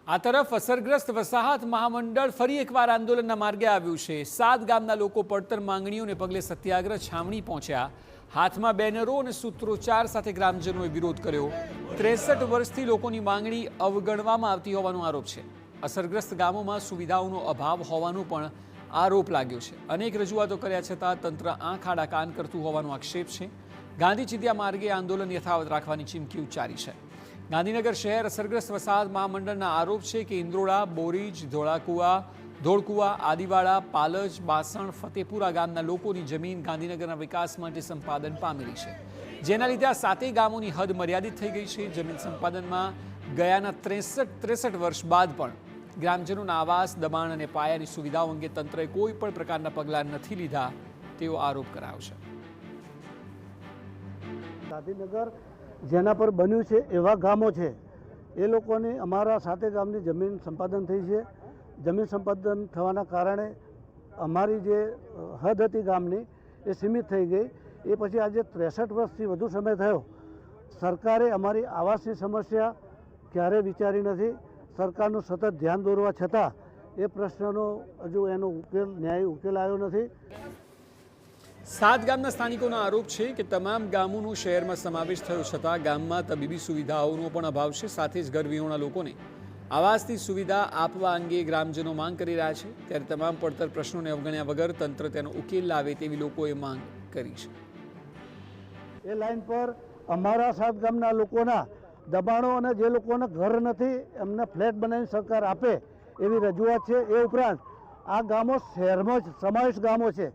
આ તરફ અસરગ્રસ્ત વસાહત મહામંડળ ફરી એકવાર આંદોલનના માર્ગે આવ્યું છે। 7 ગામના લોકો પડતર માંગણીઓને પગલે સત્યાગ્રહ છાવણી પહોંચ્યા। હાથમાં બેનરો અને સૂત્રોચ્ચાર સાથે ગ્રામજનોએ વિરોધ કર્યો। 63 વર્ષથી લોકોની માંગણી અવગણવામાં આવતી હોવાનો આરોપ છે। અસરગ્રસ્ત ગામોમાં સુવિધાઓનો અભાવ હોવાનો પણ આરોપ લાગ્યો છે। અનેક રજૂઆતો કર્યા છતાં તંત્ર આંખ આડા કાન કરતું હોવાનો આક્ષેપ છે। ગાંધી ચિંધ્યા માર્ગે આંદોલન યથાવત રાખવાની ચીમકી ઉચ્ચારી છે। ગાંધીનગર શહેર અસરગ્રસ્ત વસાહત મહામંડળના આરોપ છે કે ઇન્દ્રોડા, બોરીજ, ધોળકુવા, આદિવાડા, પાલજ, બાસણ, ફતેપુરા ગામના લોકોની જમીન ગાંધીનગરના વિકાસ માટે સંપાદન પામેલી છે, જેના લીધે આ 7 ગામોની હદ મર્યાદિત થઈ ગઈ છે। જમીન સંપાદનમાં ગયાના 63 વર્ષ બાદ પણ ગ્રામજનોના આવાસ, દબાણ અને પાયાની સુવિધાઓ અંગે તંત્રએ કોઈ પણ પ્રકારના પગલાં નથી લીધા તેવો આરોપ કરાયો છે। ગાંધીનગર જેના પર બન્યું છે એવા ગામો છે, એ લોકોની અમારા 7 ગામની જમીન સંપાદન થઈ છે। જમીન સંપાદન થવાના કારણે અમારી જે હદ હતી ગામની એ સીમિત થઈ ગઈ। એ પછી આજે 63 વર્ષથી વધુ સમય થયો, સરકારે અમારી આવાસની સમસ્યા ક્યારે વિચારી નથી। સરકારનું સતત ધ્યાન દોરવા છતાં એ પ્રશ્નનો હજુ એનો ન્યાયી ઉકેલ આવ્યો નથી। 7 ગામના સ્થાનિકોનો આરોપ છે કે તમામ ગામોનો શહેરમાં સમાવેશ થયો છતાં ગામમાં તબીબી સુવિધાઓનો પણ અભાવ છે। સાથે જ ઘર વિહોણા લોકોને આવાસની સુવિધા આપવા અંગે ગ્રામજનો માંગ કરી રહ્યા છે, ત્યારે તમામ પડતર પ્રશ્નોને અવગણ્યા વગર તંત્ર તેનો ઉકેલ લાવે તેવી લોકોએ માંગ કરી છે। એ લાઈન પર અમારા 7 ગામના લોકોના દબાણો અને જે લોકોને ઘર નથી એમને ફ્લેટ બનાવીને સરકાર આપે એવી રજૂઆત છે। એ ઉપરાંત આ ગામો શહેરમાં જ સમાવેશ ગામો છે,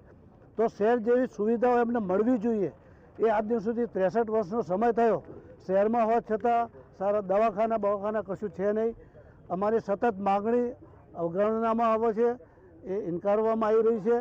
તો શહેર જેવી સુવિધાઓ એમને મળવી જોઈએ। એ આજ દિન સુધી 63 વર્ષનો સમય થયો, શહેરમાં હોવા છતાં સારા દવાખાના કશું છે નહીં। અમારી સતત માગણી અવગણવામાં આવે છે, એ ઇનકારવામાં આવી રહી છે।